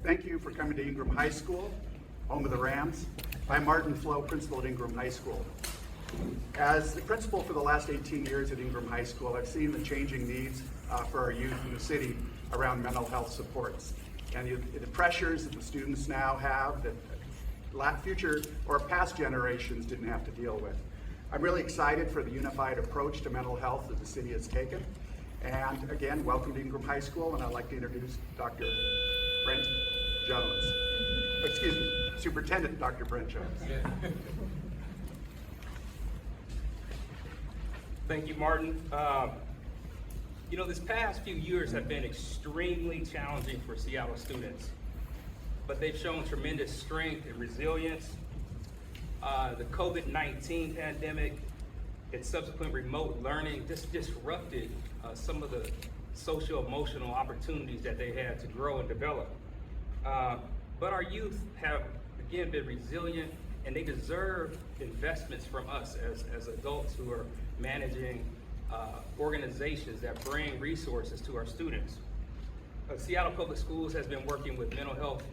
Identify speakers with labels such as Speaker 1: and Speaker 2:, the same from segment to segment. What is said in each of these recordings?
Speaker 1: Thank you for coming to Ingram High School, home of the Rams. I'm Martin Flo, principal at Ingram High School. As the principal for the last 18 years at Ingram High School, I've seen the changing needs for our youth in the city around mental health supports and the pressures that the students now have that future or past generations didn't have to deal with. I'm really excited for the unified approach to mental health that the city has taken. And again, welcome to Ingram High School, and I'd like to introduce Dr. Brent Jones. Excuse me, Superintendent Dr. Brent Jones.
Speaker 2: Thank you, Martin. This past few years have been extremely challenging for Seattle students, but they've shown tremendous strength and resilience. The COVID-19 pandemic and subsequent remote learning just disrupted some of the social-emotional opportunities that they had to grow and develop. But our youth have, again, been resilient, and they deserve investments from us as adults who are managing organizations that bring resources to our students. Seattle Public Schools has been working with mental health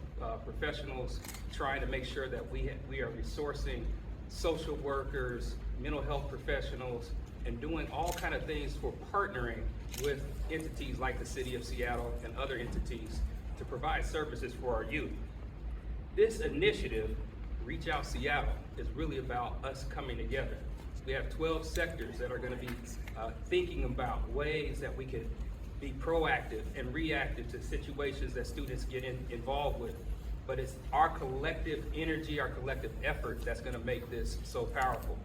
Speaker 2: professionals, trying to make sure that we are resourcing social workers, mental health professionals, and doing all kind of things for partnering with entities like the City of Seattle and other entities to provide services for our youth. This initiative, Reach Out Seattle, is really about us coming together. We have 12 sectors that are going to be thinking about ways that we can be proactive and reactive to situations that students get involved with. But it's our collective energy, our collective effort that's going to make this so powerful.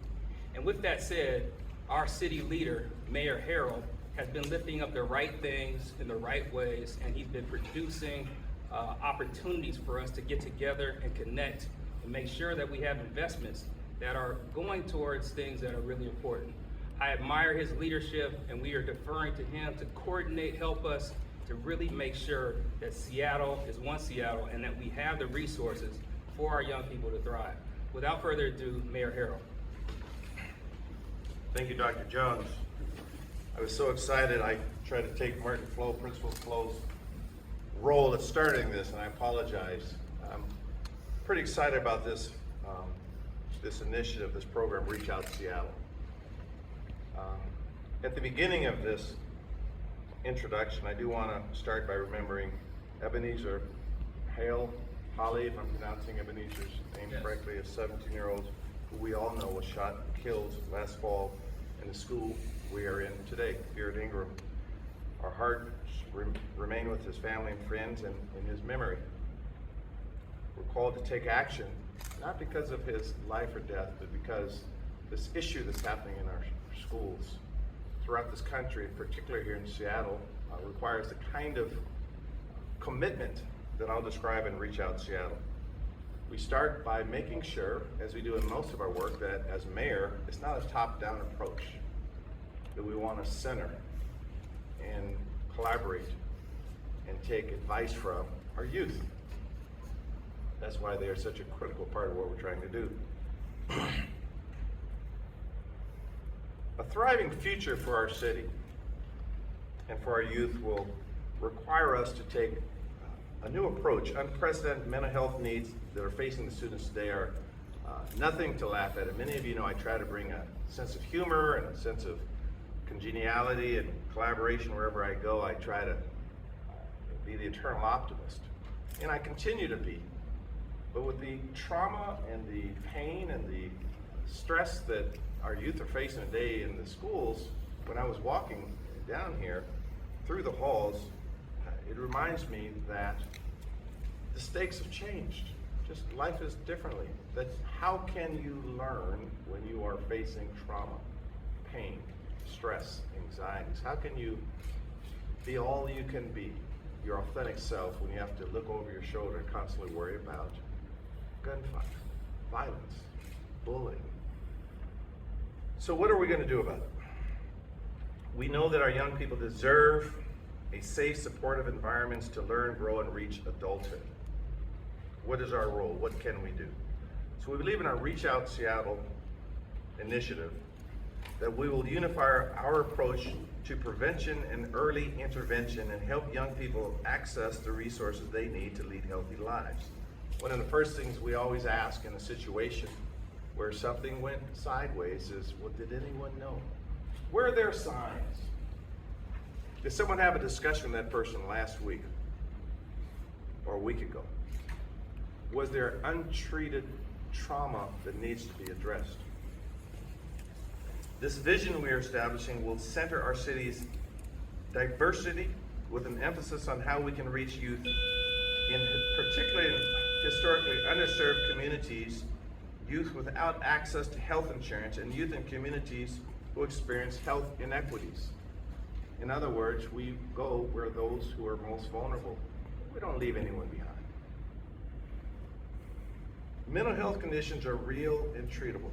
Speaker 2: And with that said, our city leader, Mayor Harrell, has been lifting up the right things in the right ways, and he's been producing opportunities for us to get together and connect and make sure that we have investments that are going towards things that are really important. I admire his leadership, and we are deferring to him to coordinate, help us to really make sure that Seattle is one Seattle and that we have the resources for our young people to thrive. Without further ado, Mayor Harrell.
Speaker 3: Thank you, Dr. Jones. I was so excited, I tried to take Martin Flo, Principal Flo's role at starting this, and I apologize. I'm pretty excited about this initiative, this program, Reach Out Seattle. At the beginning of this introduction, I do want to start by remembering Ebenezer Hale Holly, if I'm pronouncing Ebenezer's name correctly, a 17-year-old who we all know was shot and killed last fall in the school we are in today, here at Ingram. Our hearts remain with his family and friends and in his memory. We're called to take action, not because of his life or death, but because this issue that's happening in our schools throughout this country, particularly here in Seattle, requires the kind of commitment that I'll describe in Reach Out Seattle. We start by making sure, as we do in most of our work, that as mayor, it's not a top-down approach, that we want to center and collaborate and take advice from our youth. That's why they are such a critical part of what we're trying to do. A thriving future for our city and for our youth will require us to take a new approach. Unprecedented mental health needs that are facing the students today are nothing to laugh at. And many of you know I try to bring a sense of humor and a sense of congeniality and collaboration wherever I go. I try to be the eternal optimist, and I continue to be. But with the trauma and the pain and the stress that our youth are facing today in the schools, when I was walking down here through the halls, it reminds me that the stakes have changed. Just life is differently. That's how can you learn when you are facing trauma, pain, stress, anxieties? How can you be all you can be, your authentic self, when you have to look over your shoulder and constantly worry about gunfire, violence, bullying? So what are we going to do about it? We know that our young people deserve a safe, supportive environments to learn, grow, and reach adulthood. What is our role? What can we do? So we believe in our Reach Out Seattle initiative that we will unify our approach to prevention and early intervention and help young people access the resources they need to lead healthy lives. One of the first things we always ask in a situation where something went sideways is, well, did anyone know? Were there signs? Did someone have a discussion with that person last week or a week ago? Was there untreated trauma that needs to be addressed? This vision we are establishing will center our city's diversity with an emphasis on how we can reach youth in particularly historically underserved communities, youth without access to health insurance, and youth in communities who experience health inequities. In other words, we go where those who are most vulnerable. We don't leave anyone behind. Mental health conditions are real and treatable.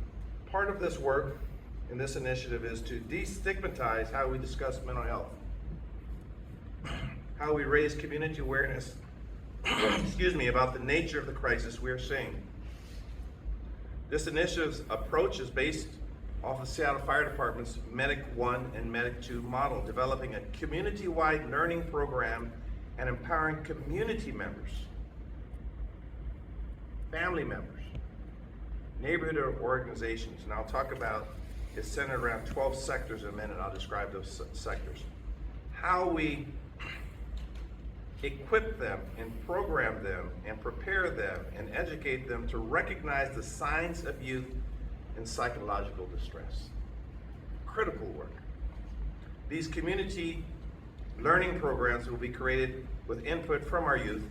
Speaker 3: Part of this work in this initiative is to destigmatize how we discuss mental health, how we raise community awareness, about the nature of the crisis we are seeing. This initiative's approach is based off the Seattle Fire Department's Medic 1 and Medic 2 model, developing a community-wide learning program and empowering community members, family members, neighborhood organizations, and I'll talk about it's centered around 12 sectors in a minute. I'll describe those sectors. How we equip them and program them and prepare them and educate them to recognize the signs of youth in psychological distress. Critical work. These community learning programs will be created with input from our youth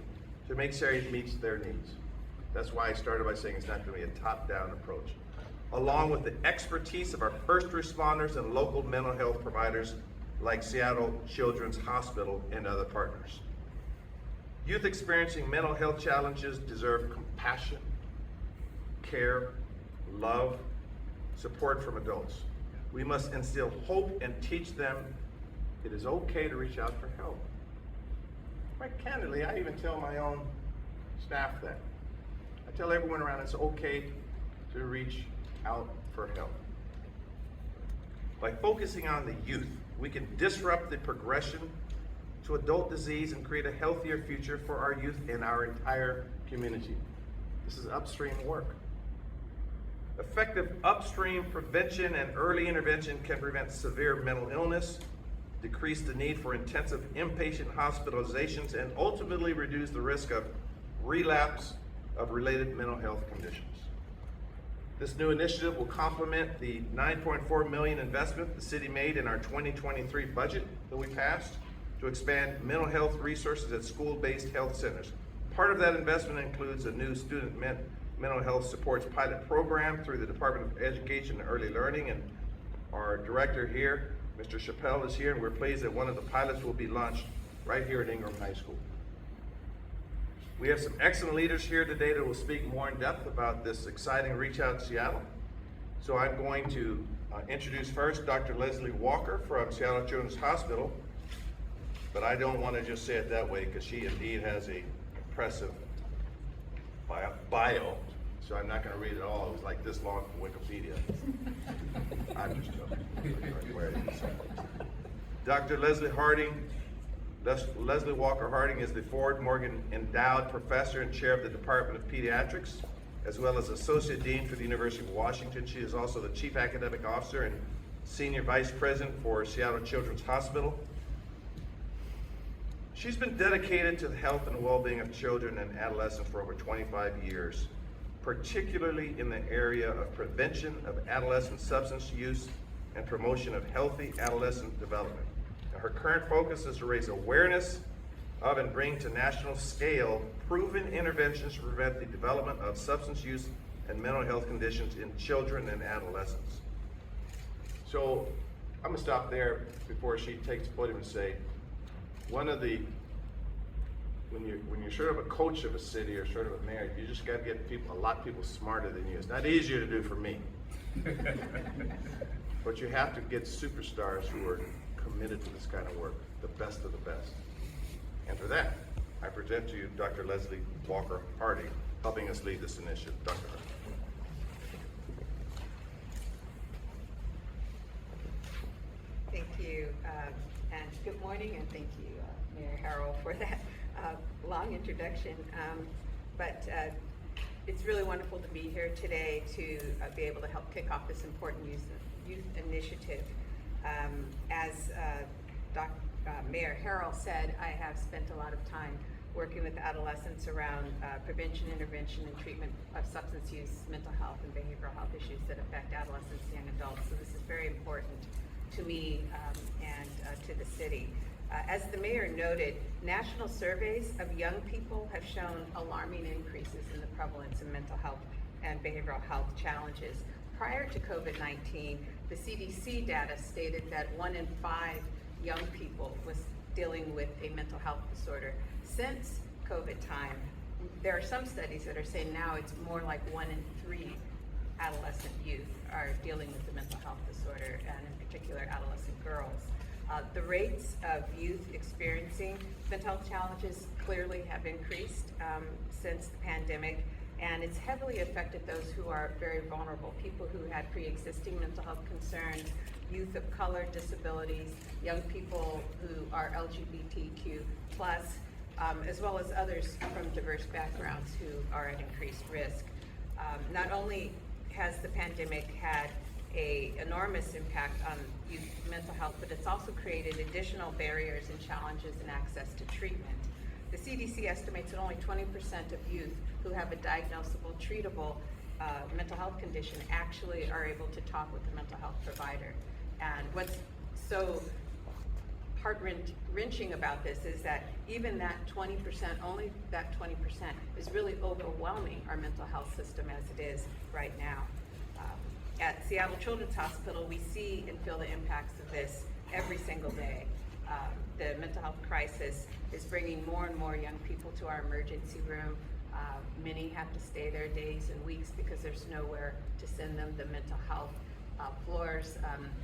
Speaker 3: to make sure it meets their needs. That's why I started by saying it's not going to be a top-down approach. Along with the expertise of our first responders and local mental health providers like Seattle Children's Hospital and other partners. Youth experiencing mental health challenges deserve compassion, care, love, support from adults. We must instill hope and teach them it is okay to reach out for help. Quite candidly, I even tell my own staff that. I tell everyone around it's okay to reach out for help. By focusing on the youth, we can disrupt the progression to adult disease and create a healthier future for our youth and our entire community. This is upstream work. Effective upstream prevention and early intervention can prevent severe mental illness, decrease the need for intensive inpatient hospitalizations, and ultimately reduce the risk of relapse of related mental health conditions. This new initiative will complement the $9.4 million investment the city made in our 2023 budget that we passed to expand mental health resources at school-based health centers. Part of that investment includes a new student mental health supports pilot program through the Department of Education and Early Learning, and our director here, Mr. Chappelle, is here, and we're pleased that one of the pilots will be launched right here at Ingram High School. We have some excellent leaders here today that will speak more in depth about this exciting Reach Out Seattle. So I'm going to introduce first Dr. Leslie Walker from Seattle Children's Hospital, but I don't want to just say it that way because she indeed has a impressive bio, so I'm not going to read it all. It was like this long from Wikipedia. I'm just joking. Dr. Leslie Walker Harding is the Ford Morgan Endowed Professor and Chair of the Department of Pediatrics, as well as Associate Dean for the University of Washington. She is also the Chief Academic Officer and Senior Vice President for Seattle Children's Hospital. She's been dedicated to the health and well-being of children and adolescents for over 25 years, particularly in the area of prevention of adolescent substance use and promotion of healthy adolescent development. Her current focus is to raise awareness of and bring to national scale proven interventions to prevent the development of substance use and mental health conditions in children and adolescents. So I'm gonna stop there before she takes the podium and say, when you're sort of a coach of a city or sort of a mayor, you just gotta get a lot of people smarter than you. It's not easier to do for me. But you have to get superstars who are committed to this kind of work, the best of the best. And for that, I present to you Dr. Leslie Walker Harding, helping us lead this initiative. Dr. Harding.
Speaker 4: And good morning, and thank you, Mayor Harrell, for that long introduction. It's really wonderful to be here today to be able to help kick off this important youth initiative. As Mayor Harrell said, I have spent a lot of time working with adolescents around prevention, intervention, and treatment of substance use, mental health, and behavioral health issues that affect adolescents and young adults. So this is very important to me and to the city. As the mayor noted, national surveys of young people have shown alarming increases in the prevalence of mental health and behavioral health challenges. Prior to COVID-19, the CDC data stated that 1 in 5 young people was dealing with a mental health disorder. Since COVID time, there are some studies that are saying now it's more like 1 in 3 adolescent youth are dealing with the mental health disorder, and in particular adolescent girls. The rates of youth experiencing mental health challenges clearly have increased since the pandemic, and it's heavily affected those who are very vulnerable, people who had pre-existing mental health concerns, youth of color, disabilities, young people who are LGBTQ+, as well as others from diverse backgrounds who are at increased risk. Not only has the pandemic had an enormous impact on youth mental health, but it's also created additional barriers and challenges in access to treatment. The CDC estimates that only 20% of youth who have a diagnosable, treatable mental health condition actually are able to talk with a mental health provider. And what's so heart-wrenching about this is that even that 20%, only that 20%, is really overwhelming our mental health system as it is right now. At Seattle Children's Hospital, we see and feel the impacts of this every single day. The mental health crisis is bringing more and more young people to our emergency room. Many have to stay there days and weeks because there's nowhere to send them. The mental health floors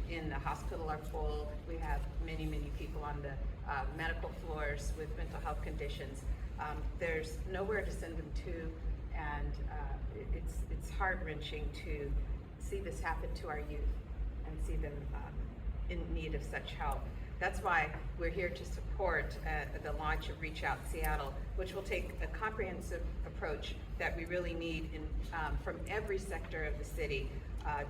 Speaker 4: in the hospital are full. We have many, many people on the medical floors with mental health conditions. There's nowhere to send them to, and it's heart-wrenching to see this happen to our youth and see them in need of such help. That's why we're here to support the launch of Reach Out Seattle, which will take a comprehensive approach that we really need from every sector of the city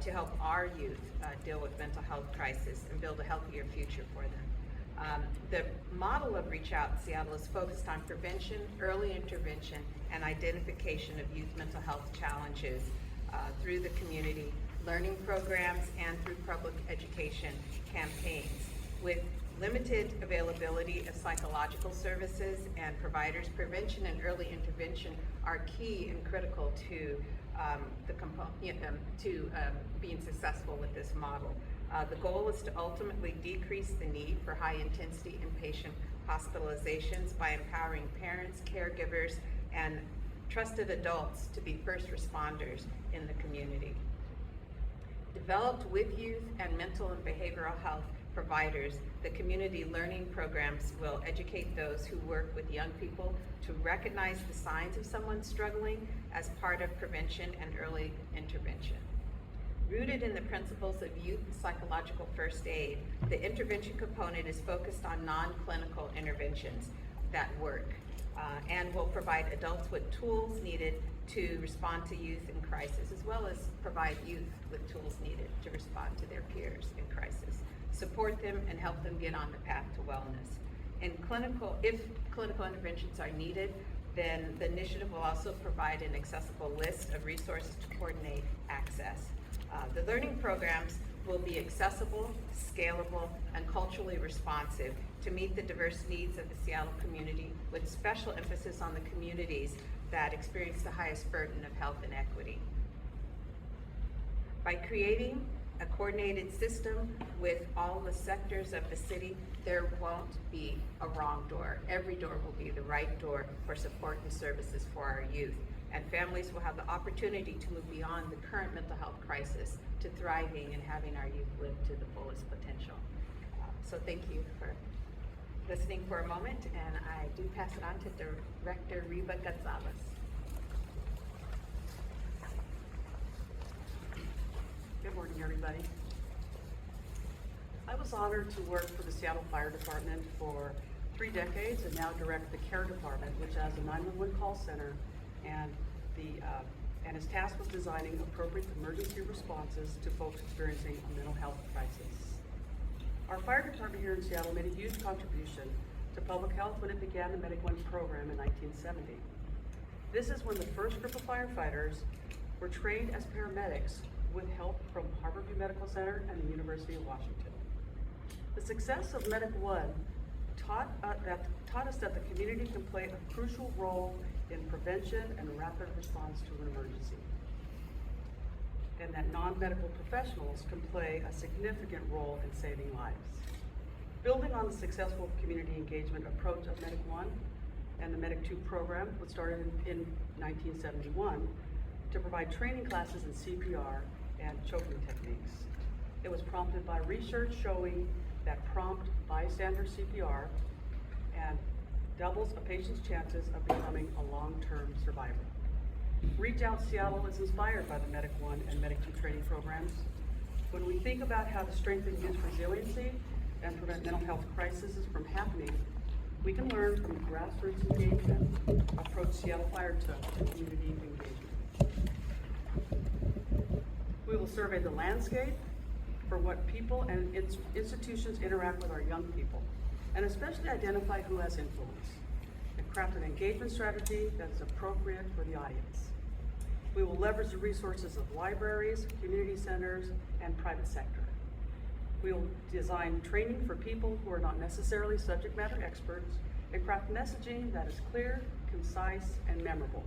Speaker 4: to help our youth deal with mental health crisis and build a healthier future for them. The model of Reach Out Seattle is focused on prevention, early intervention, and identification of youth mental health challenges through the community learning programs and through public education campaigns. With limited availability of psychological services and providers, prevention and early intervention are key and critical to being successful with this model. The goal is to ultimately decrease the need for high-intensity inpatient hospitalizations by empowering parents, caregivers, and trusted adults to be first responders in the community. Developed with youth and mental and behavioral health providers, the community learning programs will educate those who work with young people to recognize the signs of someone struggling as part of prevention and early intervention. Rooted in the principles of youth psychological first aid, the intervention component is focused on non-clinical interventions that work and will provide adults with tools needed to respond to youth in crisis, as well as provide youth with tools needed to respond to their peers in crisis, support them, and help them get on the path to wellness. If clinical interventions are needed, then the initiative will also provide an accessible list of resources to coordinate access. The learning programs will be accessible, scalable, and culturally responsive to meet the diverse needs of the Seattle community, with special emphasis on the communities that experience the highest burden of health inequity. By creating a coordinated system with all the sectors of the city, there won't be a wrong door. Every door will be the right door for support and services for our youth. And families will have the opportunity to move beyond the current mental health crisis to thriving and having our youth live to the fullest potential. So thank you for listening for a moment, and I do pass it on to Director Reba Gonzalez.
Speaker 5: Good morning, everybody. I was honored to work for the Seattle Fire Department for 3 decades and now direct the Care Department, which has a 911 call center and is tasked with designing appropriate emergency responses to folks experiencing a mental health crisis. Our fire department here in Seattle made a huge contribution to public health when it began the Medic One program in 1970. This is when the first group of firefighters were trained as paramedics with help from Harborview Medical Center and the University of Washington. The success of Medic One taught us that the community can play a crucial role in prevention and rapid response to an emergency, and that non-medical professionals can play a significant role in saving lives. Building on the successful community engagement approach of Medic One and the Medic Two program, which started in 1971, to provide training classes in CPR and choking techniques. It was prompted by research showing that prompt bystander CPR and doubles a patient's chances of becoming a long-term survivor. Reach Out Seattle is inspired by the Medic One and Medic Two training programs. When we think about how to strengthen youth resiliency and prevent mental health crises from happening, we can learn from the grassroots engagement approach Seattle Fire took to community engagement. We will survey the landscape for what people and institutions interact with our young people, and especially identify who has influence, and craft an engagement strategy that is appropriate for the audience. We will leverage the resources of libraries, community centers, and private sector. We will design training for people who are not necessarily subject matter experts and craft messaging that is clear, concise, and memorable.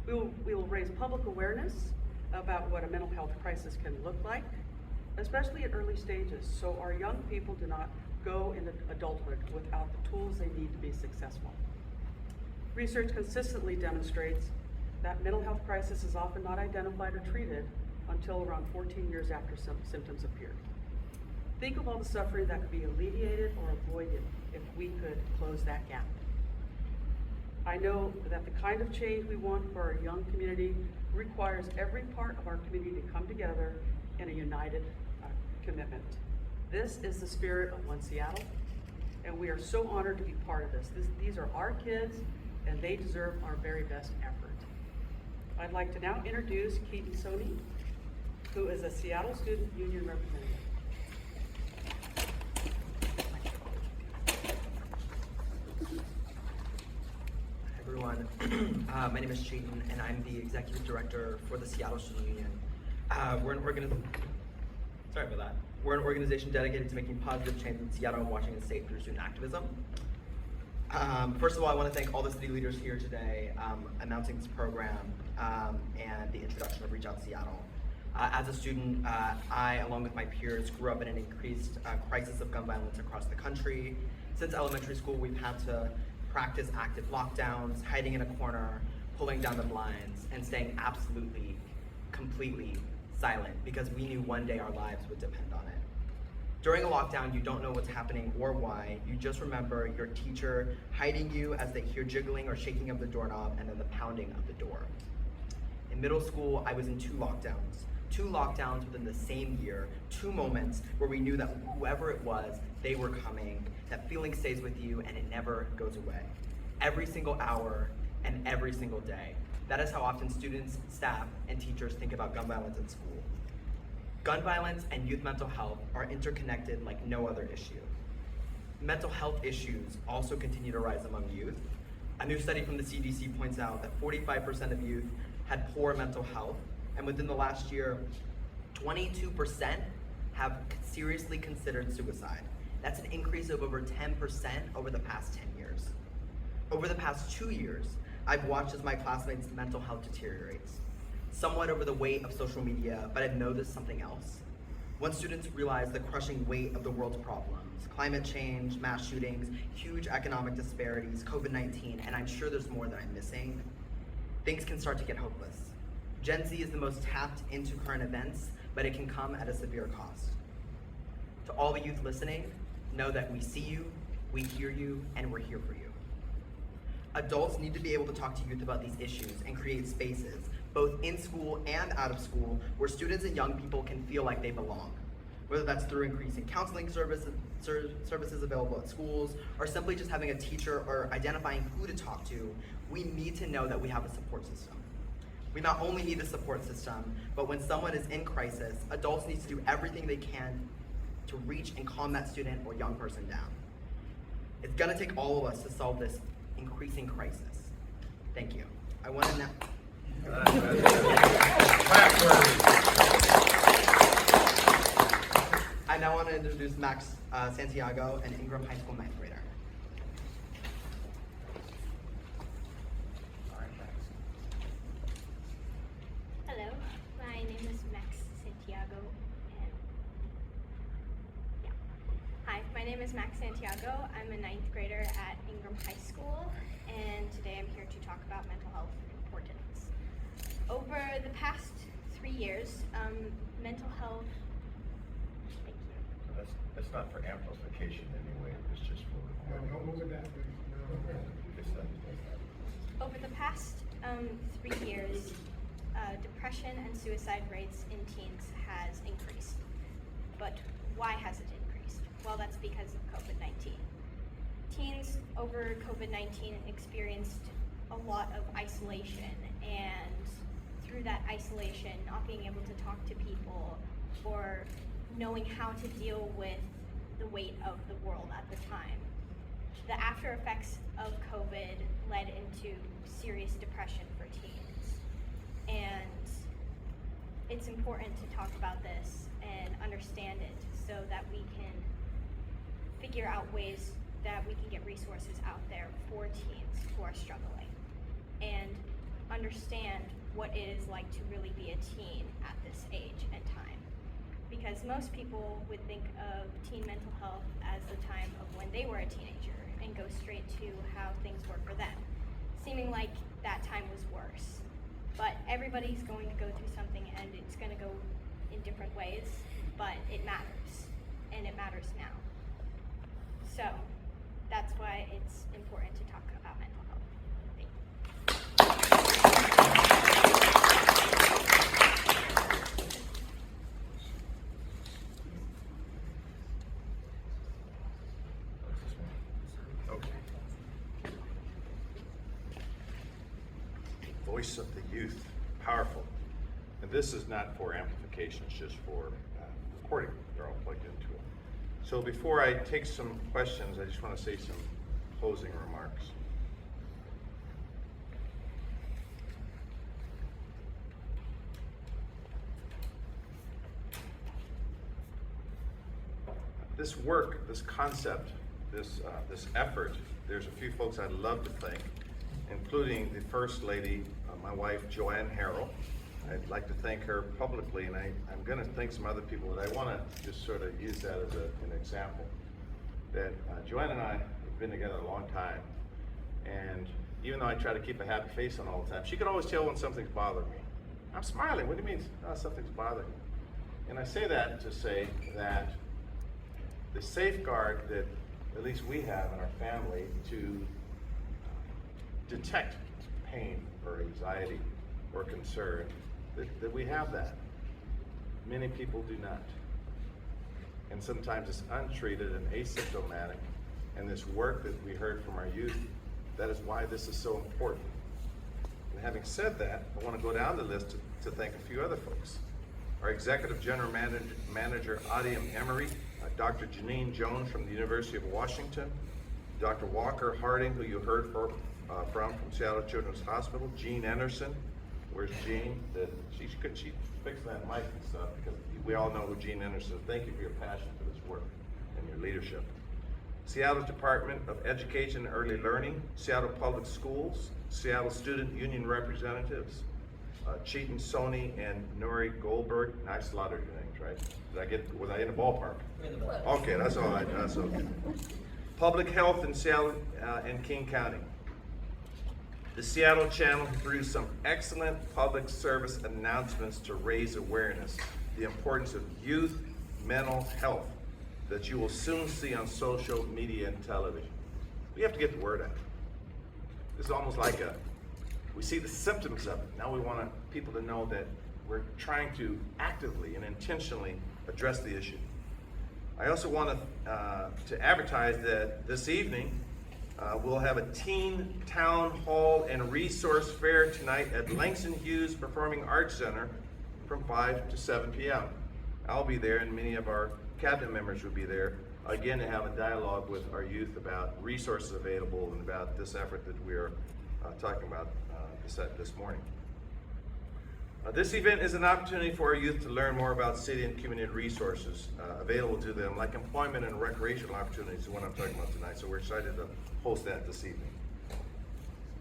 Speaker 5: We will raise public awareness about what a mental health crisis can look like, especially at early stages, so our young people do not go into adulthood without the tools they need to be successful. Research consistently demonstrates that mental health crisis is often not identified or treated until around 14 years after some symptoms appear. Think of all the suffering that could be alleviated or avoided if we could close that gap. I know that the kind of change we want for our young community requires every part of our community to come together in a united commitment. This is the spirit of One Seattle, and we are so honored to be part of this. These are our kids, and they deserve our very best effort. I'd like to now introduce Keaton Soni, who is a Seattle Student Union representative.
Speaker 6: Hi everyone, my name is Chayton, and I'm the Executive Director for the Seattle Student Union. We're an organization dedicated to making positive change in Seattle and Washington State through student activism. First of all, I want to thank all the city leaders here today announcing this program and the introduction of Reach Out Seattle. As a student, I, along with my peers, grew up in an increased crisis of gun violence across the country. Since elementary school, we've had to practice active lockdowns, hiding in a corner, pulling down the blinds, and staying absolutely, completely silent because we knew one day our lives would depend on it. During a lockdown, you don't know what's happening or why. You just remember your teacher hiding you as they hear jiggling or shaking of the doorknob and then the pounding of the door. In middle school, I was in 2 lockdowns. 2 lockdowns within the same year, 2 moments where we knew that whoever it was, they were coming. That feeling stays with you and it never goes away. Every single hour and every single day. That is how often students, staff, and teachers think about gun violence in school. Gun violence and youth mental health are interconnected like no other issue. Mental health issues also continue to rise among youth. A new study from the CDC points out that 45% of youth had poor mental health, and within the last year, 22% have seriously considered suicide. That's an increase of over 10% over the past 10 years. Over the past 2 years, I've watched as my classmates' mental health deteriorates, somewhat over the weight of social media, but I've noticed something else. Once students realize the crushing weight of the world's problems, climate change, mass shootings, huge economic disparities, COVID-19, and I'm sure there's more that I'm missing, things can start to get hopeless. Gen Z is the most tapped into current events, but it can come at a severe cost. To all the youth listening, know that we see you, we hear you, and we're here for you. Adults need to be able to talk to youth about these issues and create spaces, both in school and out of school, where students and young people can feel like they belong. whether that's through increasing counseling services available at schools, or simply just having a teacher or identifying who to talk to, we need to know that we have a support system. We not only need a support system, but when someone is in crisis, adults need to do everything they can to reach and calm that student or young person down. It's gonna take all of us to solve this increasing crisis. Thank you. I want to now. I now want to introduce Max Santiago, an Ingram High School ninth grader.
Speaker 7: Hello, my name is Max Santiago, and hi, my name is Max Santiago. I'm a ninth grader at Ingram High School, and today I'm here to talk about mental health importance. Over the past 3 years, mental health. Thank you.
Speaker 3: That's not for amplification anyway, it's just for recording.
Speaker 7: Over the past 3 years, depression and suicide rates in teens has increased. But why has it increased? Well, that's because of COVID-19. Teens over COVID-19 experienced a lot of isolation, and through that isolation, not being able to talk to people or knowing how to deal with the weight of the world at the time. The after effects of COVID led into serious depression for teens. And it's important to talk about this and understand it so that we can figure out ways that we can get resources out there for teens who are struggling and understand what it is like to really be a teen at this age and time. Because most people would think of teen mental health as the time of when they were a teenager and go straight to how things were for them, seeming like that time was worse. But everybody's going to go through something, and it's going to go in different ways, but it matters, and it matters now. So that's why it's important to talk about mental health. Thank you.
Speaker 3: Voice of the youth, powerful. And this is not for amplification, it's just for recording. They're all plugged into it. So before I take some questions, I just want to say some closing remarks. This work, this concept, this effort, there's a few folks I'd love to thank, including the First Lady, my wife, Joanne Harrell. I'd like to thank her publicly, and I'm going to thank some other people, but I want to just sort of use that as an example. That Joanne and I have been together a long time, and even though I try to keep a happy face on all the time, she could always tell when something's bothering me. I'm smiling. What do you mean something's bothering me? And I say that to say that the safeguard that at least we have in our family to detect pain or anxiety or concern, that we have that. Many people do not. And sometimes it's untreated and asymptomatic. And this work that we heard from our youth, that is why this is so important. And having said that, I want to go down the list to thank a few other folks. Our Executive General Manager, Adiam Emery, Dr. Janine Jones from the University of Washington, Dr. Walker Harding, who you heard from Seattle Children's Hospital, Jean Anderson. Where's Jean? She fixed that mic and stuff, because we all know who Jean Anderson is. Thank you for your passion for this work and your leadership. Seattle Department of Education and Early Learning, Seattle Public Schools, Seattle Student Union Representatives, Cheaton Sony and Nori Goldberg. I slaughtered your names, right? Was I in the ballpark?
Speaker 6: In the ballpark.
Speaker 3: Okay, that's all right. That's okay. Public Health in Seattle and King County. The Seattle Channel produced some excellent public service announcements to raise awareness, the importance of youth mental health, that you will soon see on social media and television. We have to get the word out. This is almost like we see the symptoms of it. Now we want people to know that we're trying to actively and intentionally address the issue. I also want to advertise that this evening we'll have a teen town hall and resource fair tonight at Langston Hughes Performing Arts Center from 5 to 7 p.m. I'll be there, and many of our cabinet members will be there, again, to have a dialogue with our youth about resources available and about this effort that we're talking about this morning. This event is an opportunity for our youth to learn more about city and community resources available to them, like employment and recreational opportunities, is what I'm talking about tonight. So we're excited to host that this evening.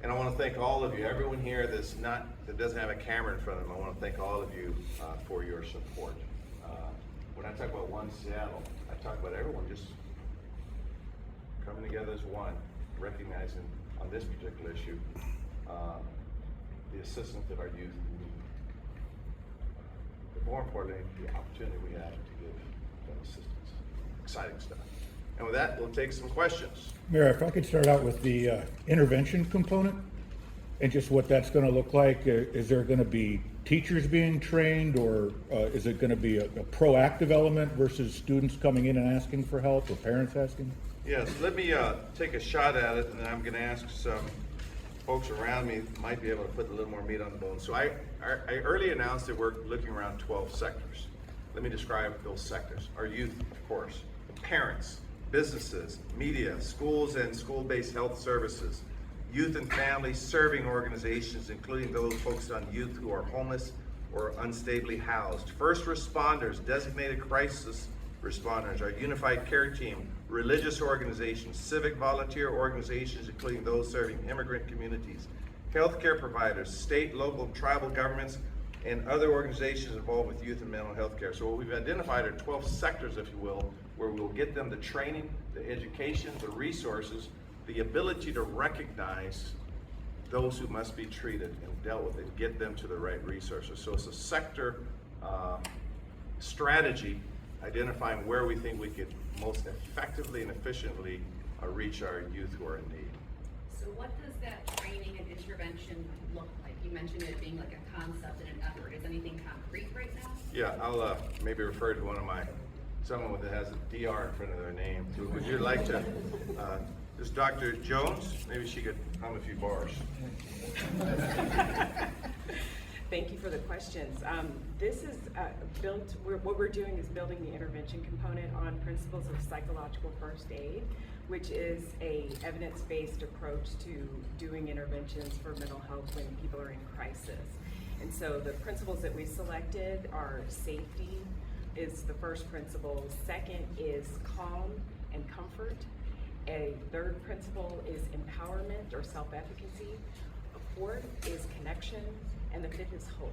Speaker 3: And I want to thank all of you, everyone here that doesn't have a camera in front of them. I want to thank all of you for your support. When I talk about One Seattle, I talk about everyone just coming together as one, recognizing on this particular issue the assistance that our youth need. But more importantly, the opportunity we have to give them assistance. Exciting stuff. And with that, we'll take some questions.
Speaker 8: Mayor, if I could start out with the intervention component and just what that's going to look like. Is there going to be teachers being trained, or is it going to be a proactive element versus students coming in and asking for help, or parents asking?
Speaker 3: Yes, let me take a shot at it, and then I'm going to ask some folks around me might be able to put a little more meat on the bone. So I early announced that we're looking around 12 sectors. Let me describe those sectors. Our youth, of course, parents, businesses, media, schools and school-based health services, youth and family serving organizations, including those focused on youth who are homeless or unstably housed, first responders, designated crisis responders, our unified care team, religious organizations, civic volunteer organizations, including those serving immigrant communities, healthcare providers, state, local, and tribal governments, and other organizations involved with youth and mental health care. So what we've identified are 12 sectors, if you will, where we'll get them the training, the education, the resources, the ability to recognize those who must be treated and dealt with and get them to the right resources. So it's a sector strategy identifying where we think we could most effectively and efficiently reach our youth who are in need.
Speaker 9: So what does that training and intervention look like? You mentioned it being like a concept and an effort. Is anything concrete right now?
Speaker 3: Yeah, I'll maybe refer to someone that has a DR in front of their name. Would you like to, this Dr. Jones, maybe she could hum a few bars.
Speaker 10: Thank you for the questions. This is what we're doing is building the intervention component on principles of psychological first aid, which is a evidence-based approach to doing interventions for mental health when people are in crisis. And so the principles that we selected are safety is the first principle. Second is calm and comfort. A third principle is empowerment or self-efficacy. A fourth is connection, and the fifth is hope.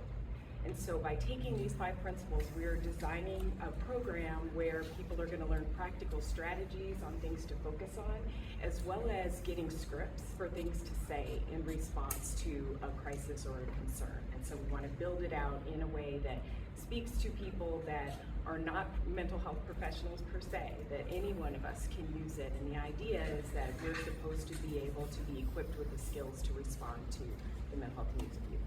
Speaker 10: And so by taking these 5 principles, we're designing a program where people are going to learn practical strategies on things to focus on, as well as getting scripts for things to say in response to a crisis or a concern. And so we want to build it out in a way that speaks to people that are not mental health professionals per se, that any one of us can use it. And the idea is that we're supposed to be able to be equipped with the skills to respond to the mental health needs of youth.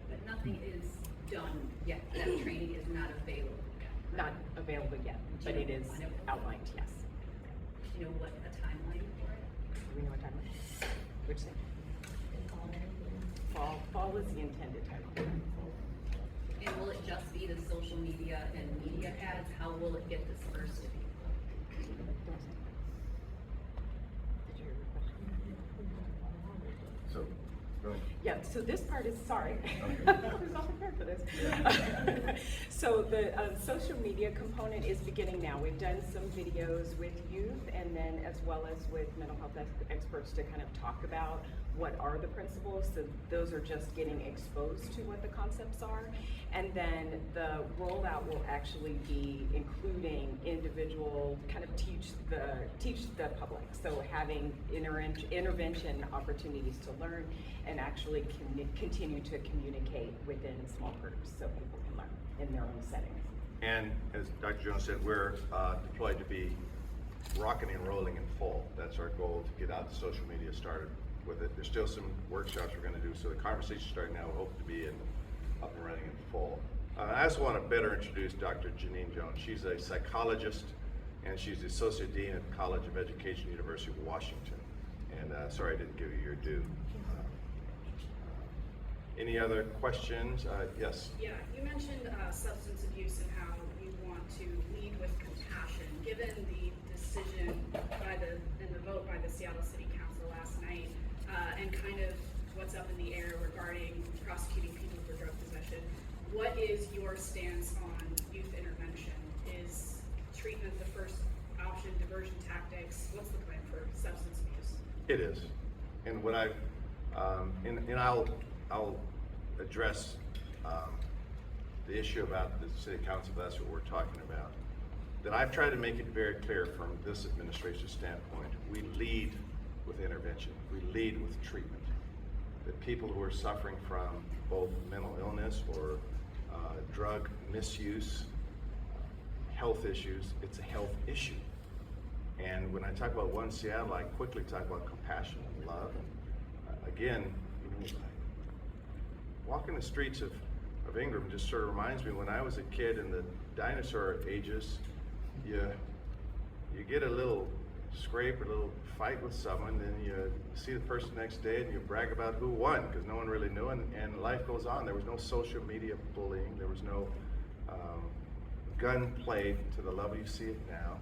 Speaker 9: But nothing is done yet. That training is not available yet.
Speaker 10: Not available yet, but it is outlined, yes.
Speaker 9: Do you know what a timeline for it?
Speaker 10: Do we know what time it is? Which thing? Fall is the intended timeline.
Speaker 9: And will it just be the social media and media ads? How will it get dispersed to people?
Speaker 10: Did you hear the question?
Speaker 3: So, go ahead.
Speaker 10: Yeah, so this part is, sorry, I was not prepared for this. So the social media component is beginning now. We've done some videos with youth and then as well as with mental health experts to kind of talk about what are the principles. So those are just getting exposed to what the concepts are. And then the rollout will actually be including individual, kind of teach the public. So having intervention opportunities to learn and actually continue to communicate within small groups so people can learn in their own settings.
Speaker 3: And as Dr. Jones said, we're deployed to be rocking and rolling in fall. That's our goal, to get out the social media started with it. There's still some workshops we're going to do, so the conversation starting now, we hope to be up and running in fall. I also want to better introduce Dr. Janine Jones. She's a psychologist and she's the Associate Dean at the College of Education, University of Washington. And sorry I didn't give you your due. Any other questions? Yes?
Speaker 11: Yeah, you mentioned substance abuse and how you want to lead with compassion. Given the decision and the vote by the Seattle City Council last night, and kind of what's up in the air regarding prosecuting people for drug possession, what is your stance on youth intervention? Is treatment the first option, diversion tactics? What's the plan for substance abuse?
Speaker 3: It is. And what I'll address the issue about the city council, that's what we're talking about. That I've tried to make it very clear from this administration's standpoint, we lead with intervention, we lead with treatment. That people who are suffering from both mental illness or drug misuse, health issues, it's a health issue. And when I talk about One Seattle, I quickly talk about compassion and love. And again, walking the streets of Ingram just sort of reminds me when I was a kid in the dinosaur ages, you get a little scrape or a little fight with someone, then you see the person next day and you brag about who won because no one really knew, and life goes on. There was no social media bullying, there was no gun play to the level you see it now.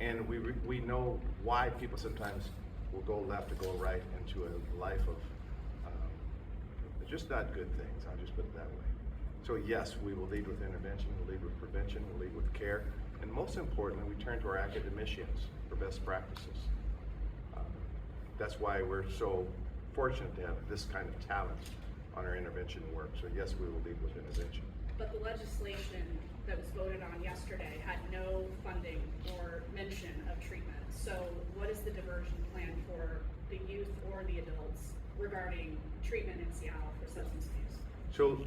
Speaker 3: And we know why people sometimes will go left or go right into a life of just not good things. I'll just put it that way. So yes, we will lead with intervention, we'll lead with prevention, we'll lead with care, and most importantly, we turn to our academicians for best practices. That's why we're so fortunate to have this kind of talent on our intervention work. So yes, we will lead with intervention.
Speaker 11: But the legislation that was voted on yesterday had no funding or mention of treatment. So what is the diversion plan for the youth or the adults regarding treatment in Seattle for substance abuse?
Speaker 3: So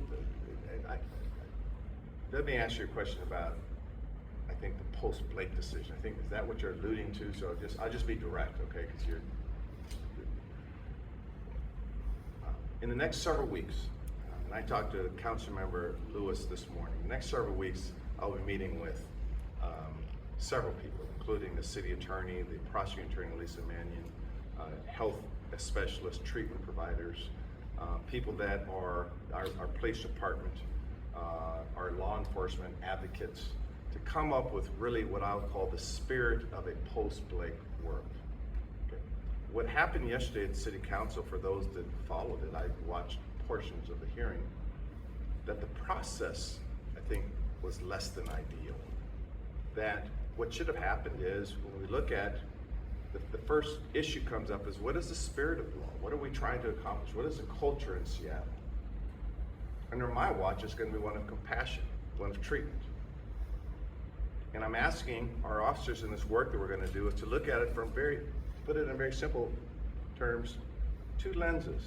Speaker 3: let me ask you a question about, I think, the post-Blake decision. I think, is that what you're alluding to? So I'll just be direct, okay? Because you're in the next several weeks, and I talked to Councilmember Lewis this morning. The next several weeks, I'll be meeting with several people, including the city attorney, the prosecuting attorney, Lisa Mannion, health specialists, treatment providers, people that are our police department, our law enforcement advocates, to come up with really what I'll call the spirit of a post-Blake world. Okay. What happened yesterday at the City Council, for those that followed it, I watched portions of the hearing, that the process, I think, was less than ideal. That what should have happened is, when we look at the first issue comes up is, what is the spirit of the law? What are we trying to accomplish? What is the culture in Seattle? Under my watch, it's going to be one of compassion, one of treatment. And I'm asking our officers in this work that we're going to do is to look at it from put it in very simple terms, two lenses.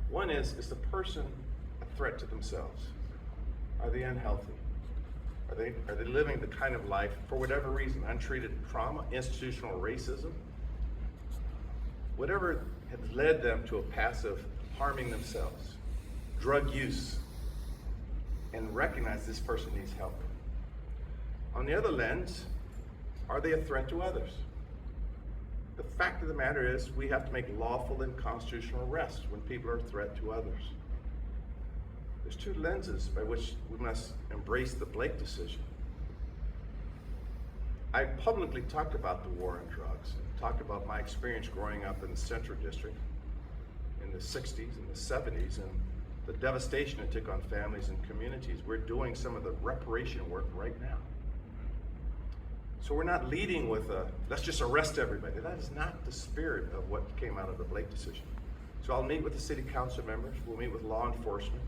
Speaker 3: One is the person a threat to themselves? Are they unhealthy? Are they living the kind of life, for whatever reason, untreated trauma, institutional racism, whatever has led them to a passive harming themselves, drug use, and recognize this person needs help. On the other lens, are they a threat to others? The fact of the matter is, we have to make lawful and constitutional arrests when people are a threat to others. There's two lenses by which we must embrace the Blake decision. I publicly talked about the war on drugs, and talked about my experience growing up in the Central District in the 60s and the 70s, and the devastation it took on families and communities. We're doing some of the reparation work right now. So we're not leading with let's just arrest everybody. That is not the spirit of what came out of the Blake decision. So I'll meet with the city council members, we'll meet with law enforcement,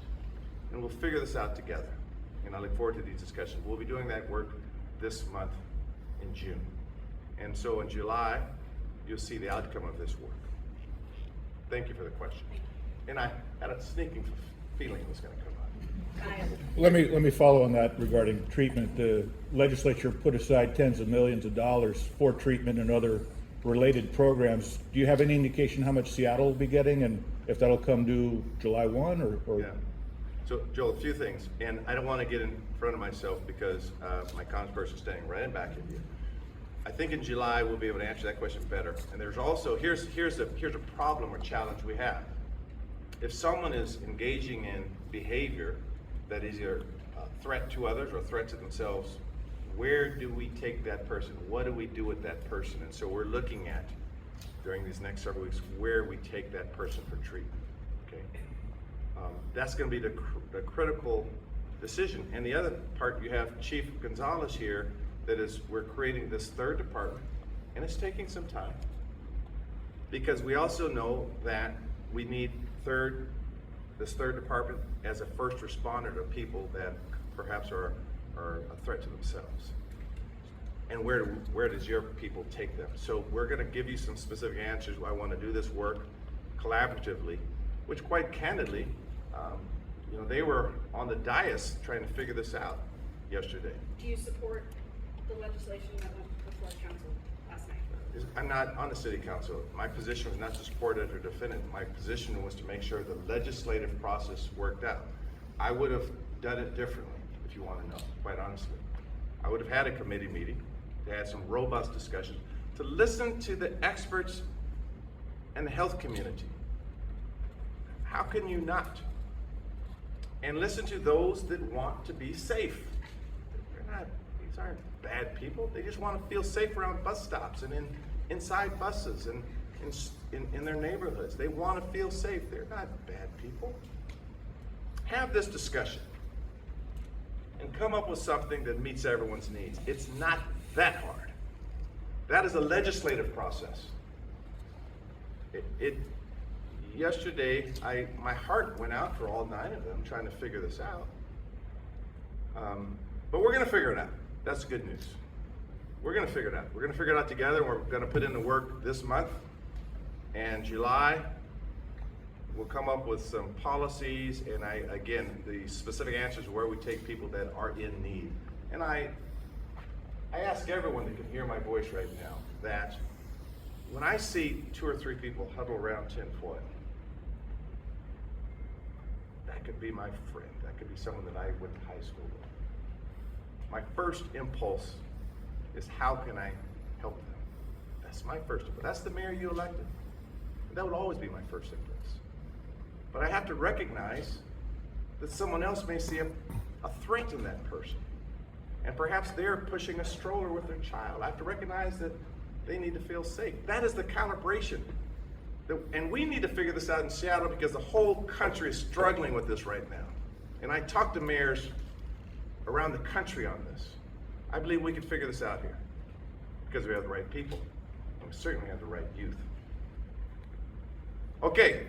Speaker 3: and we'll figure this out together. And I look forward to these discussions. We'll be doing that work this month in June. And so in July, you'll see the outcome of this work. Thank you for the question. And I had a sneaking feeling it was going to come up.
Speaker 8: Let me follow on that regarding treatment. The legislature put aside tens of millions of dollars for treatment and other related programs. Do you have any indication how much Seattle will be getting, and if that'll come due July 1 or?
Speaker 3: Yeah. So, Joel, a few things, and I don't want to get in front of myself because my congressperson is standing right in back of you. I think in July we'll be able to answer that question better. And there's also, here's a problem or challenge we have. If someone is engaging in behavior that is either a threat to others or a threat to themselves, where do we take that person? What do we do with that person? And so we're looking at, during these next several weeks, where we take that person for treatment, okay? That's gonna be the critical decision. And the other part, you have Chief Gonzalez here, that is, we're creating this third department, and it's taking some time. Because we also know that we need this third department as a first responder to people that perhaps are a threat to themselves. And where does your people take them? So we're gonna give you some specific answers. I wanna do this work collaboratively, which quite candidly, they were on the dais trying to figure this out yesterday.
Speaker 11: Do you support the legislation that went before council last night?
Speaker 3: I'm not on the city council. My position was not to support it or defend it. My position was to make sure the legislative process worked out. I would have done it differently, if you want to know, quite honestly. I would have had a committee meeting to have some robust discussion, to listen to the experts and the health community. How can you not? And listen to those that want to be safe. These aren't bad people. They just want to feel safe around bus stops and inside buses and in their neighborhoods. They want to feel safe. They're not bad people. Have this discussion and come up with something that meets everyone's needs. It's not that hard. That is a legislative process. Yesterday, my heart went out for all 9 of them trying to figure this out. But we're going to figure it out. That's the good news. We're going to figure it out. We're going to figure it out together. And we're going to put in the work this month. And July, we'll come up with some policies. And again, the specific answers where we take people that are in need. And I ask everyone that can hear my voice right now that when I see 2 or 3 people huddle around tinfoil, that could be my friend. That could be someone that I went to high school with. My first impulse is how can I help them? That's my first impulse. That's the mayor you elected. That would always be my first impulse. But I have to recognize that someone else may see a threat in that person. And perhaps they're pushing a stroller with their child. I have to recognize that they need to feel safe. That is the calibration. And we need to figure this out in Seattle because the whole country is struggling with this right now. And I talk to mayors around the country on this. I believe we can figure this out here because we have the right people. And we certainly have the right youth. Okay.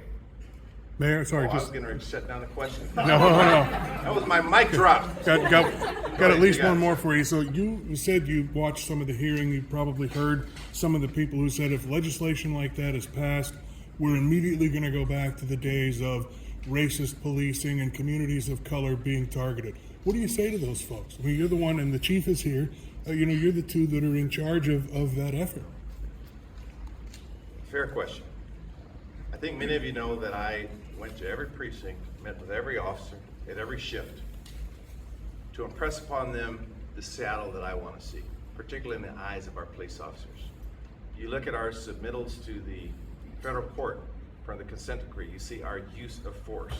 Speaker 12: Mayor, sorry,
Speaker 3: I was
Speaker 12: just
Speaker 3: getting ready to shut down the question.
Speaker 12: no.
Speaker 3: That was my mic drop.
Speaker 12: Got
Speaker 3: ahead,
Speaker 12: at least
Speaker 3: you got
Speaker 12: one
Speaker 3: it.
Speaker 12: more for you. So you said you watched some of the hearing. You probably heard some of the people who said if legislation like that is passed, we're immediately going to go back to the days of racist policing and communities of color being targeted. What do you say to those folks? I mean, you're the one, and the chief is here. You're the two that are in charge of that effort.
Speaker 3: Fair question. I think many of you know that I went to every precinct, met with every officer at every shift to impress upon them the Seattle that I want to see, particularly in the eyes of our police officers. You look at our submittals to the federal court from the consent decree, you see our use of force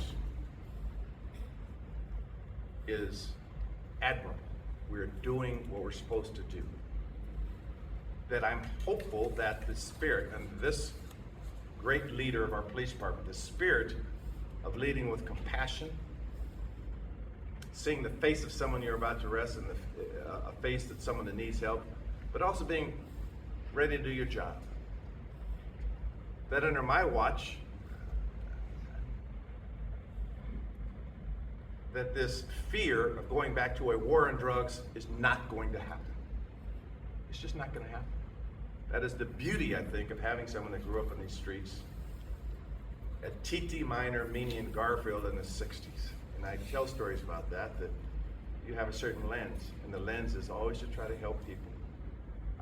Speaker 3: is admirable. We're doing what we're supposed to do. That I'm hopeful that the spirit, and this great leader of our police department, the spirit of leading with compassion, seeing the face of someone you're about to arrest and a face that someone that needs help, but also being ready to do your job. That under my watch, that this fear of going back to a war on drugs is not going to happen. It's just not going to happen. That is the beauty, I think, of having someone that grew up in these streets at T.T. Minor, Meany, and Garfield in the 60s. And I tell stories about that you have a certain lens, and the lens is always to try to help people.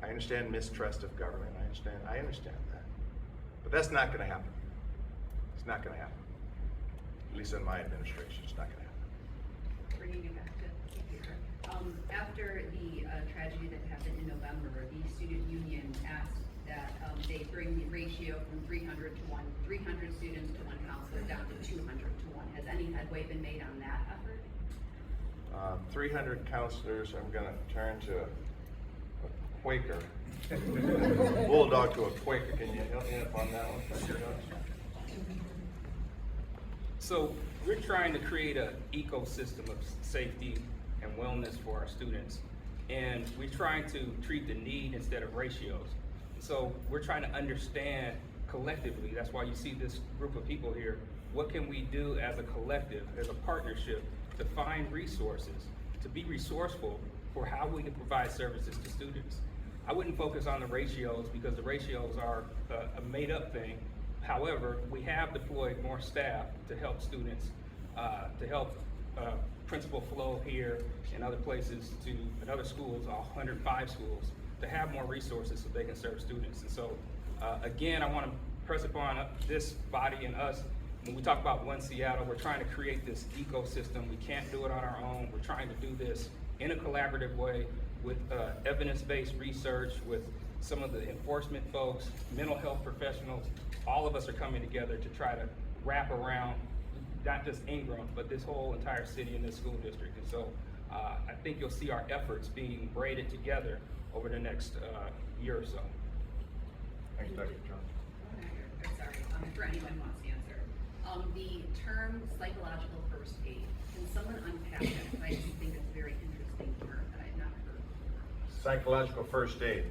Speaker 3: I understand mistrust of government. I understand that. But that's not going to happen. It's not going to happen. At least in my administration, it's not going to happen.
Speaker 9: bringing it back to here. After the tragedy that happened in November, the student union asked that they bring the ratio from 300 to 1, 300 students to 1 counselor down to 200 to 1. Has any headway been made on that effort?
Speaker 3: 300 counselors, I'm gonna turn to a Quaker. Bulldog to a Quaker. Can you help me up on that one?
Speaker 2: So we're trying to create an ecosystem of safety and wellness for our students. And we're trying to treat the need instead of ratios. So we're trying to understand collectively, that's why you see this group of people here, what can we do as a collective, as a partnership, to find resources, to be resourceful for how we can provide services to students. I wouldn't focus on the ratios because the ratios are a made up thing. However, we have deployed more staff to help students, to help Principal Flo here and other places, and other schools, all 105 schools, to have more resources so they can serve students. And so, again, I want to press upon this body and us. When we talk about One Seattle, we're trying to create this ecosystem. We can't do it on our own. We're trying to do this in a collaborative way with evidence-based research, with some of the enforcement folks, mental health professionals. All of us are coming together to try to wrap around not just Ingram, but this whole entire city and this school district. And so I think you'll see our efforts being braided together over the next year or so.
Speaker 3: Thanks, Dr. John.
Speaker 9: Sorry, for anyone who wants to answer. The term psychological first aid, can someone unpack that? I just think it's a very interesting term that I've not heard before.
Speaker 3: Psychological first aid.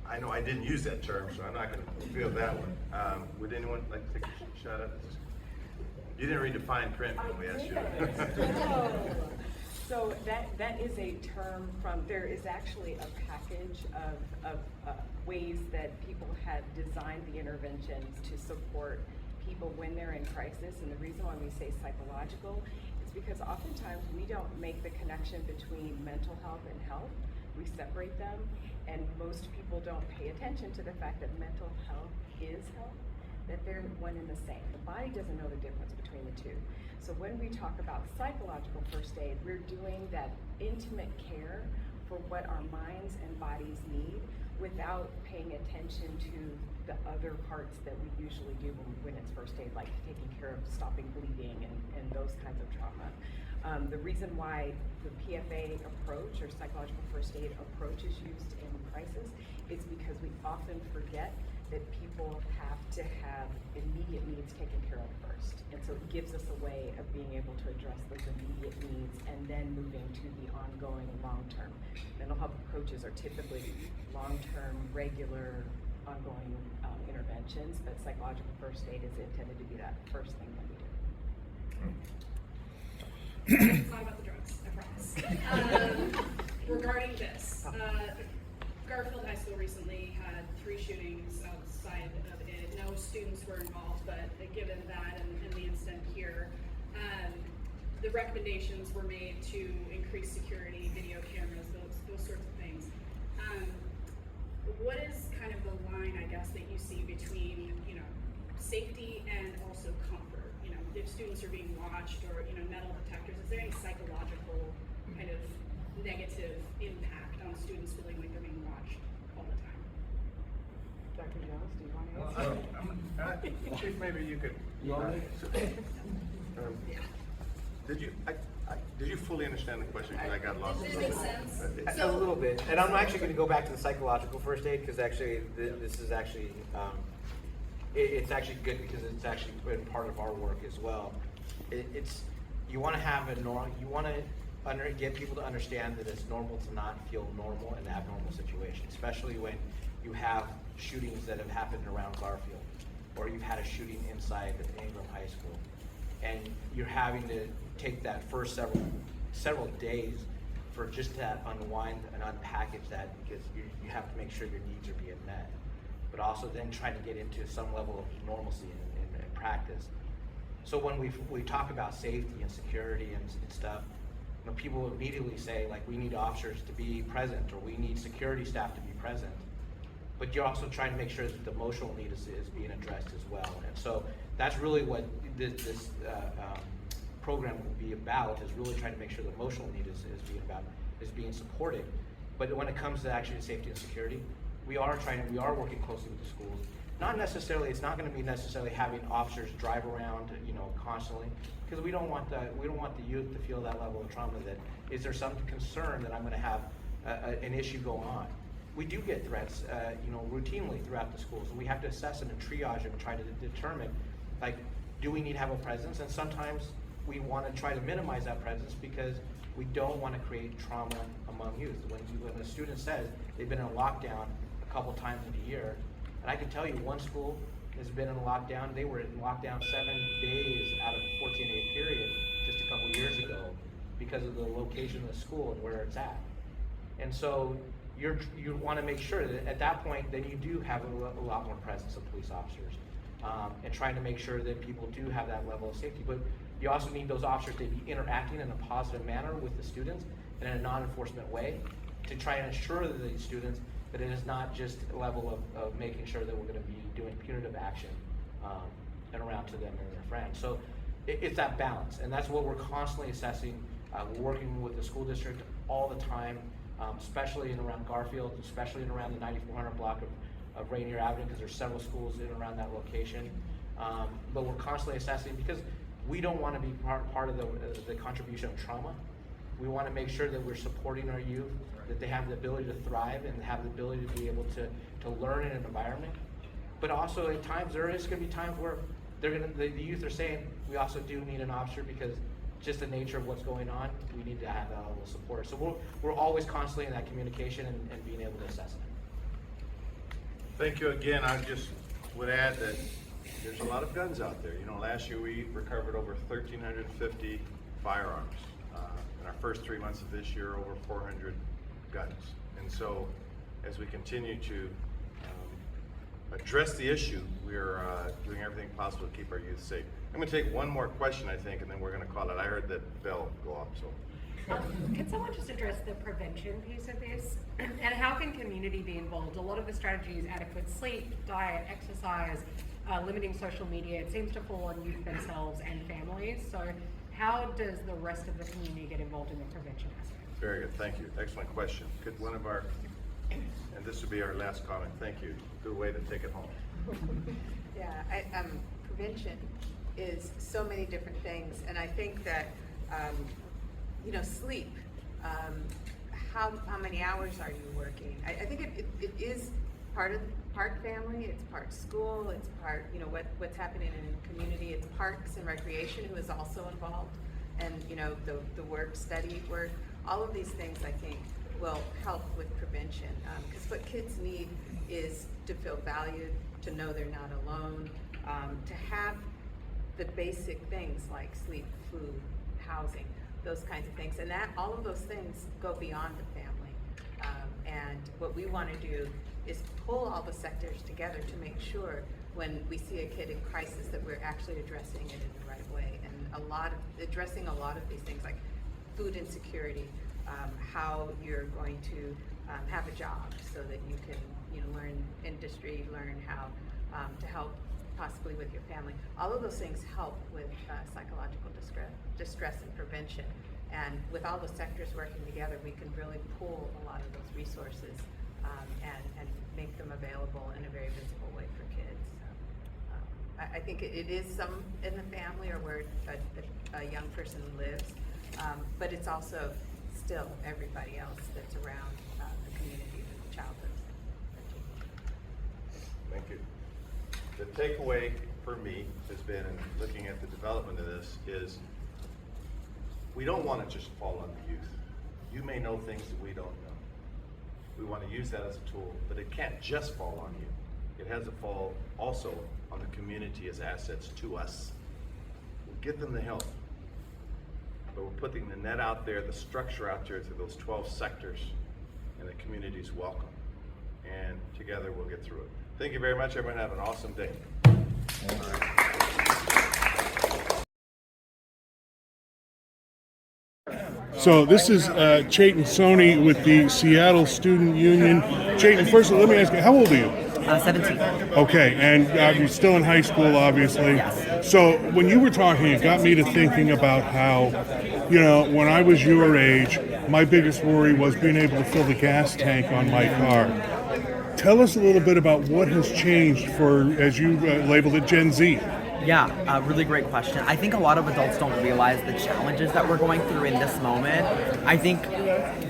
Speaker 3: I know I didn't use that term, so I'm not going to field that one. Would anyone like to take a shot at this? You didn't read the fine print when we asked you.
Speaker 10: So that is a term there is actually a package of ways that people have designed the interventions to support people when they're in crisis. And the reason why we say psychological is because oftentimes we don't make the connection between mental health and health. We separate them, and most people don't pay attention to the fact that mental health is health, that they're one and the same. The body doesn't know the difference between the two. So when we talk about psychological first aid, we're doing that intimate care for what our minds and bodies need without paying attention to the other parts that we usually do when it's first aid, like taking care of stopping bleeding and those kinds of trauma. The reason why the PFA approach or psychological first aid approach is used in crisis is because we often forget that people have to have immediate needs taken care of first. And so it gives us a way of being able to address those immediate needs and then moving to the ongoing long-term. Mental health approaches are typically long-term, regular, ongoing interventions, but psychological first aid is intended to be that first thing that we do.
Speaker 11: It's not about the drugs, I promise. Regarding this, Garfield High School recently had 3 shootings outside of it. No students were involved, but given that and the incident here, the recommendations were made to increase security, video cameras, those sorts of things. What is kind of the line, I guess, that you see between, safety and also comfort? If students are being watched or, metal detectors, is there any psychological kind of negative impact on students feeling like they're being watched all the time?
Speaker 10: Dr. Jones, do you want to answer?
Speaker 3: Chief, maybe you could. Did you fully understand the question? Because I got lost.
Speaker 11: Does it make sense?
Speaker 13: A little bit, and I'm actually going to go back to the psychological first aid because actually this is actually it's actually good because it's actually been part of our work as well. You want to have you want to get people to understand that it's normal to not feel normal in abnormal situations, especially when you have shootings that have happened around Garfield, or you've had a shooting inside of Ingram High School, and you're having to take that first several days for just to unwind and unpackage that, because you have to make sure your needs are being met, but also then trying to get into some level of normalcy in practice. So when we talk about safety and security and stuff, people immediately say, like, we need officers to be present, or we need security staff to be present. But you're also trying to make sure that the emotional need is being addressed as well. And so that's really what this program will be about, is really trying to make sure the emotional need is being supported. But when it comes to actually safety and security, we are working closely with the schools. Not necessarily, it's not going to be necessarily having officers drive around, constantly, because we don't want the youth to feel that level of trauma. That is there some concern that I'm going to have an issue go on? We do get threats, routinely throughout the schools, and we have to assess and triage and try to determine, like, do we need to have a presence? And sometimes we want to try to minimize that presence because we don't want to create trauma among youth. When a student says they've been in a lockdown a couple times in a year, and I can tell you one school has been in a lockdown, they were in lockdown 7 days out of a 14-day period just a couple years ago because of the location of the school and where it's at. And so you want to make sure that at that point, then you do have a lot more presence of police officers, and trying to make sure that people do have that level of safety. But you also need those officers to be interacting in a positive manner with the students and in a non-enforcement way to try and assure these students that it is not just a level of making sure that we're going to be doing punitive action and around to them and their friends. So it's that balance, and that's what we're constantly assessing. We're working with the school district all the time, especially in around Garfield, especially in around the 9400 block of Rainier Avenue, because there's several schools in and around that location. But we're constantly assessing because we don't want to be part of the contribution of trauma. We want to make sure that we're supporting our youth, that they have the ability to thrive and have the ability to be able to learn in an environment. But also at times, there is going to be times where the youth are saying, we also do need an officer because just the nature of what's going on, we need to have that level of support. So we're always constantly in that communication and being able to assess it.
Speaker 3: Thank you again. I just would add that there's a lot of guns out there. Last year we recovered over 1,350 firearms. In our first 3 months of this year, over 400 guns. And so as we continue to address the issue, we're doing everything possible to keep our youth safe. I'm going to take one more question, I think, and then we're going to call it. I heard that bell go off, so.
Speaker 14: Can someone just address the prevention piece of this? And how can community be involved? A lot of the strategies, adequate sleep, diet, exercise, limiting social media, it seems to fall on youth themselves and families. So how does the rest of the community get involved in the prevention aspect?
Speaker 3: Very good, thank you. Excellent question. Could one of our, and this will be our last comment, thank you. Good way to take it home.
Speaker 4: Yeah, prevention is so many different things, and I think that sleep. How many hours are you working? I think it is part family, it's part school, it's part what's happening in community, it's parks and recreation who is also involved, and the work, study work, all of these things I think will help with prevention, because what kids need is to feel valued, to know they're not alone, to have the basic things like sleep, food, housing, those kinds of things, and that all of those things go beyond the family. And what we want to do is pull all the sectors together to make sure when we see a kid in crisis that we're actually addressing it in the right way, and addressing a lot of these things like food insecurity, how you're going to have a job so that you can learn industry, learn how to help possibly with your family. All of those things help with psychological distress and prevention. And with all the sectors working together, we can really pool a lot of those resources and make them available in a very visible way for kids. So, I think it is some in the family or where a young person lives, but it's also still everybody else that's around the community that the child lives in.
Speaker 3: Thank you. The takeaway for me has been, in looking at the development of this, is we don't want to just fall on the youth. You may know things that we don't know. We want to use that as a tool, but it can't just fall on you. It has to fall also on the community as assets to us. We'll get them the help, but we're putting the net out there, the structure out there to those 12 sectors, and the community's welcome. And together we'll get through it. Thank you very much, everyone. Have an awesome day.
Speaker 12: So this is Chayton Sony with the Seattle Student Union. Chayton, first let me ask you, how old are you?
Speaker 6: 17.
Speaker 12: Okay, and you're still in high school, obviously.
Speaker 6: Yes.
Speaker 12: So when you were talking, it got me to thinking about how, you know, when I was your age, my biggest worry was being able to fill the gas tank on my car. Tell us a little bit about what has changed for, as you labeled it, Gen Z.
Speaker 6: Yeah, really great question. I think a lot of adults don't realize the challenges that we're going through in this moment. I think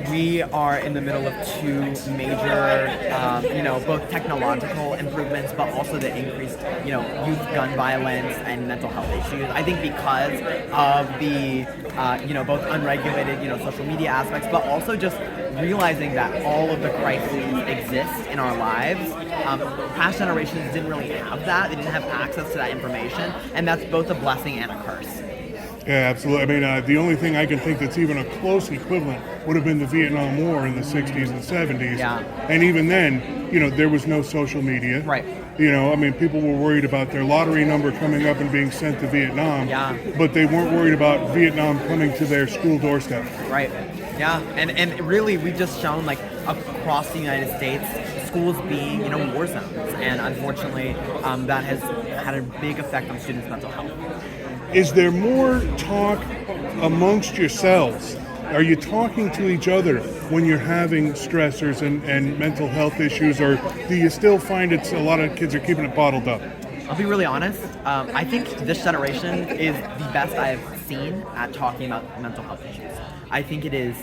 Speaker 6: we are in the middle of two major, both technological improvements, but also the increased, youth gun violence and mental health issues. I think because of the, both unregulated, social media aspects, but also just realizing that all of the crises exist in our lives. Past generations didn't really have that. They didn't have access to that information, and that's both a blessing and a curse.
Speaker 12: Yeah, absolutely. I mean, the only thing I can think that's even a close equivalent would have been the Vietnam War in the 60s and 70s.
Speaker 6: Yeah.
Speaker 12: And even then, there was no social media.
Speaker 6: Right.
Speaker 12: People were worried about their lottery number coming up and being sent to Vietnam.
Speaker 6: Yeah.
Speaker 12: But they weren't worried about Vietnam coming to their school doorstep.
Speaker 6: Right. Yeah. And really, we've just shown, like, across the United States, schools being, war zones. And unfortunately, that has had a big effect on students' mental health.
Speaker 12: Is there more talk amongst yourselves? Are you talking to each other when you're having stressors and mental health issues, or do you still find it's a lot of kids are keeping it bottled up?
Speaker 6: I'll be really honest. I think this generation is the best I've seen at talking about mental health issues. I think it is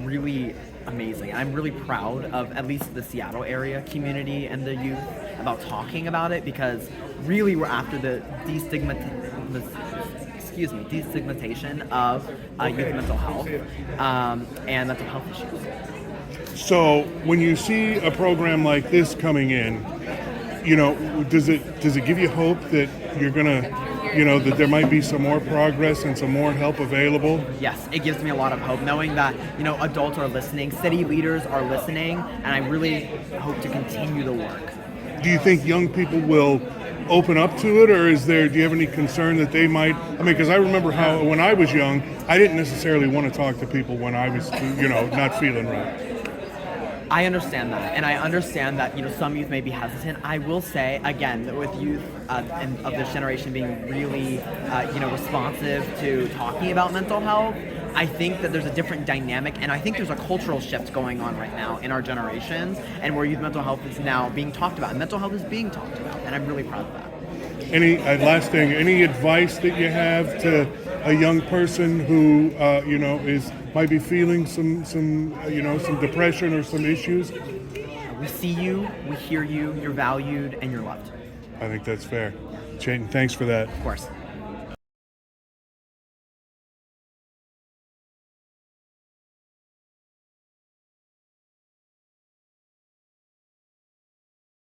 Speaker 6: really amazing. I'm really proud of at least the Seattle area community and the youth about talking about it, because really we're after the destigmatization of youth mental health and mental health issues.
Speaker 12: So when you see a program like this coming in, does it give you hope that you're gonna, that there might be some more progress and some more help available?
Speaker 6: Yes, it gives me a lot of hope knowing that, adults are listening, city leaders are listening, and I really hope to continue the work.
Speaker 12: Do you think young people will open up to it, or do you have any concern that they might? Because I remember how when I was young, I didn't necessarily want to talk to people when I was, not feeling right.
Speaker 6: I understand that, and I understand that some youth may be hesitant. I will say again that with youth and of this generation being really responsive to talking about mental health, I think that there's a different dynamic, and I think there's a cultural shift going on right now in our generations, and where youth mental health is now being talked about, and mental health is being talked about, and I'm really proud of that.
Speaker 12: Last thing, any advice that you have to a young person who might be feeling some depression or some issues?
Speaker 6: We see you, we hear you, you're valued, and you're loved.
Speaker 12: I think that's fair. Chayton, thanks for that.
Speaker 6: Of course.